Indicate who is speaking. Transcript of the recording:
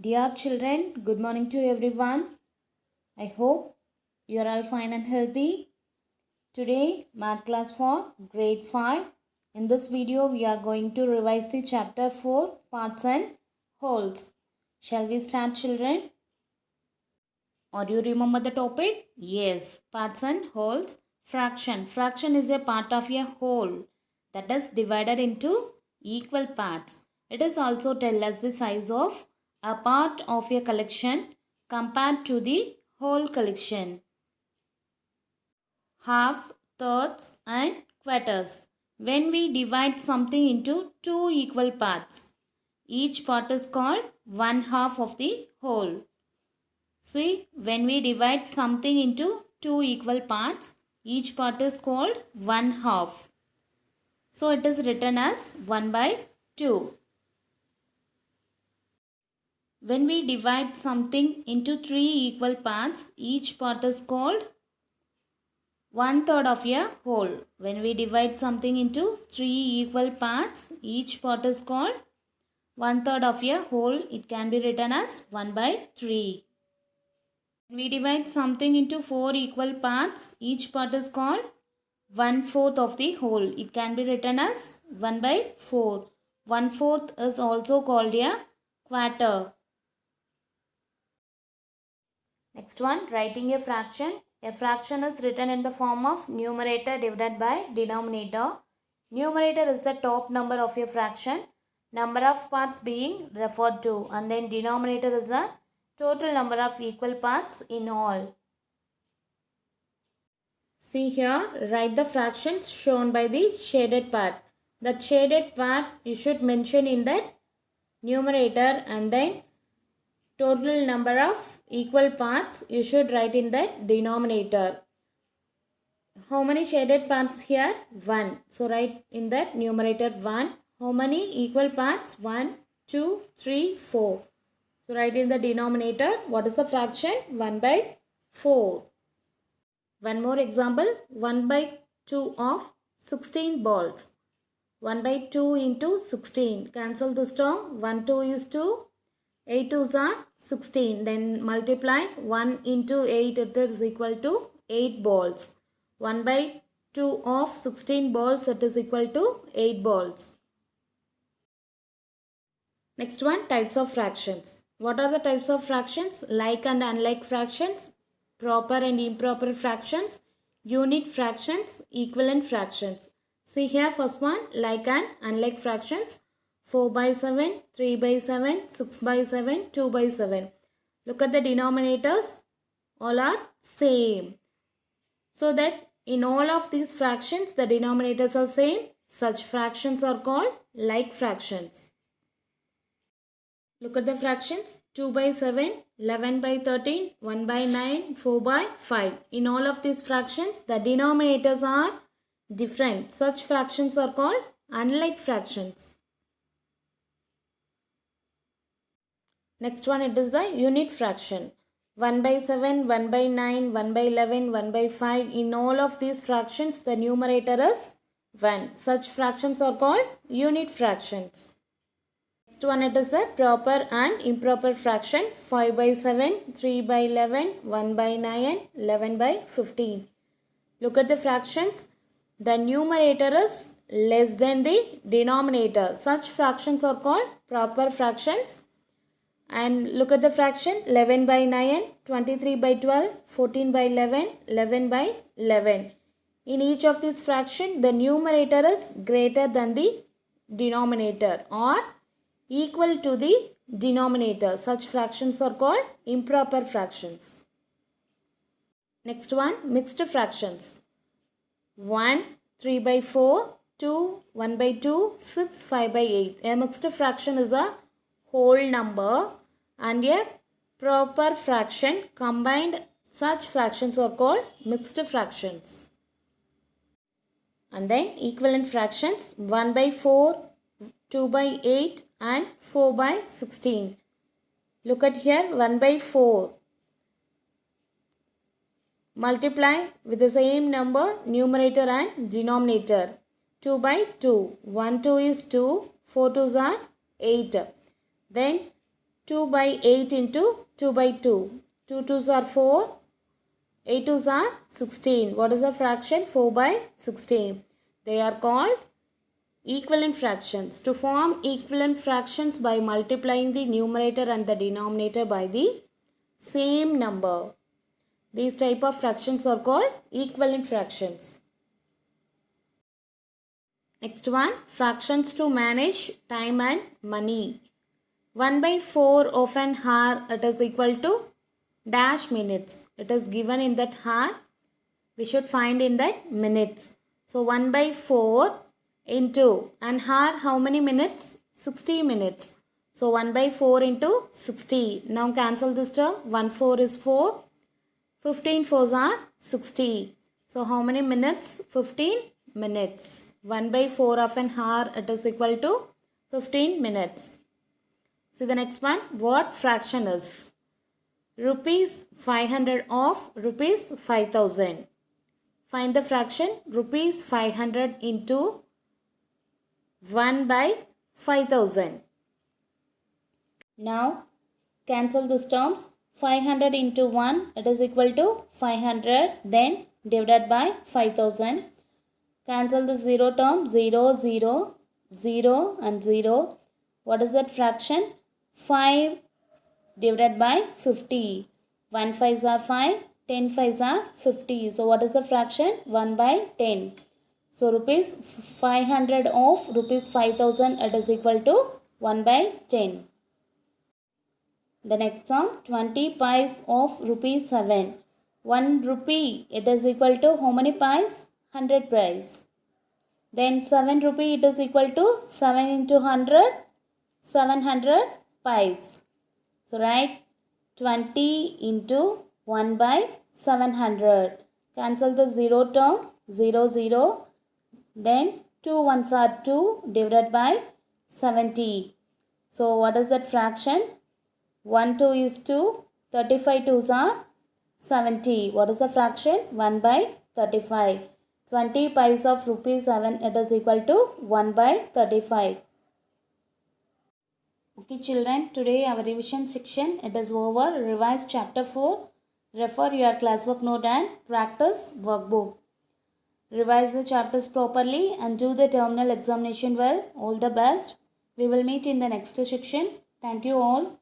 Speaker 1: Dear children, good morning to everyone. I hope you are all fine and healthy. Today, math class for grade 5. In this video, we are going to revise the chapter 4 parts and wholes. Shall we start, children? Or you remember the topic? Yes, parts and wholes. Fraction. Fraction is a part of a whole that is divided into equal parts. It is also tell us the size of a part of a collection compared to the whole collection. Halves, thirds and quarters. When we divide something into two equal parts, each part is called one half of the whole. See, when we divide something into two equal parts, each part is called one half. So it is written as 1 by 2. When we divide something into three equal parts, each part is called 1/3 of a whole. When we divide something into three equal parts, each part is called 1/3 of a whole. It can be written as 1 by 3. When we divide something into four equal parts, each part is called 1/4 of the whole. It can be written as 1 by 4. 1/4 is also called a quarter. Next one, writing a fraction. A fraction is written in the form of numerator divided by denominator. Numerator is the top number of a fraction, number of parts being referred to, and then denominator is the total number of equal parts in all. See here, write the fractions shown by the shaded part. The shaded part you should mention in that numerator, and then total number of equal parts you should write in that denominator. How many shaded parts here? 1. So write in that numerator 1. How many equal parts? 1, 2, 3, 4. So write in the denominator. What is the fraction? 1 by 4. One more example. 1 by 2 of 16 balls. 1 by 2 into 16. Cancel this term. 1, 2 is 2. 8 2s are 16. Then multiply 1 into 8. It is equal to 8 balls. 1 by 2 of 16 balls. It is equal to 8 balls. Next one, types of fractions. What are the types of fractions? Like and unlike fractions, proper and improper fractions, unit fractions, equivalent fractions. See here, first one, like and unlike fractions. 4 by 7, 3 by 7, 6 by 7, 2 by 7. Look at the denominators. All are same. So that in all of these fractions, the denominators are same. Such fractions are called like fractions. Look at the fractions. 2 by 7, 11 by 13, 1 by 9, 4 by 5. In all of these fractions, the denominators are different. Such fractions are called unlike fractions. Next one, it is the unit fraction. 1 by 7, 1 by 9, 1 by 11, 1 by 5. In all of these fractions, the numerator is 1. Such fractions are called unit fractions. Next one, it is the proper and improper fraction. 5 by 7, 3 by 11, 1 by 9, 11 by 15. Look at the fractions. The numerator is less than the denominator. Such fractions are called proper fractions. And look at the fraction. 11 by 9, 23 by 12, 14 by 11, 11 by 11. In each of these fractions, the numerator is greater than the denominator or equal to the denominator. Such fractions are called improper fractions. Next one, mixed fractions. 1, 3 by 4, 2, 1 by 2, 6, 5 by 8. A mixed fraction is a whole number and a proper fraction combined. Such fractions are called mixed fractions. And then equivalent fractions. 1 by 4, 2 by 8 and 4 by 16. Look at here, 1 by 4. Multiply with the same number, numerator and denominator. 2 by 2. 1 2 is 2. 4 2s are 8. Then 2 by 8 into 2 by 2. 2 2s are 4. 8 2s are 16. What is the fraction? 4 by 16. They are called equivalent fractions. To form equivalent fractions by multiplying the numerator and the denominator by the same number. These type of fractions are called equivalent fractions. Next one, fractions to manage time and money. 1 by 4 of an hour, it is equal to dash minutes. It is given in that hour. We should find in that minutes. So 1 by 4 into an hour, how many minutes? 60 minutes. So 1 by 4 into 60. Now cancel this term. 1 4 is 4. 15 4s are 60. So how many minutes? 15 minutes. 1 by 4 of an hour, it is equal to 15 minutes. See the next one. What fraction is rupees 500 of rupees 5000? Find the fraction rupees 500 into 1 by 5000. Now cancel these terms. 500 into 1, it is equal to 500, then divided by 5000. Cancel the 0 term. 0 0 0 and 0. What is that fraction? 5 divided by 50. 1 5s are 5, 10 5s are 50. So what is the fraction? 1 by 10. So rupees 500 of rupees 5000, it is equal to 1 by 10. The next sum, 20 pies of rupees 7. 1 rupee, it is equal to how many pies? 100 pies. Then 7 rupee, it is equal to 7 into 100, 700 pies. So write 20 into 1 by 700. Cancel the 0 term. 0 0. Then 2 1s are 2 divided by 70. So what is that fraction? 1 2 is 2. 35 2s are 70. What is the fraction? 1 by 35. 20 pies of rupees 7, it is equal to 1 by 35. Okay children, today our revision section, it is over. Revise chapter 4. Refer your classwork note and practice workbook. Revise the chapters properly and do the terminal examination well. All the best. We will meet in the next section. Thank you all.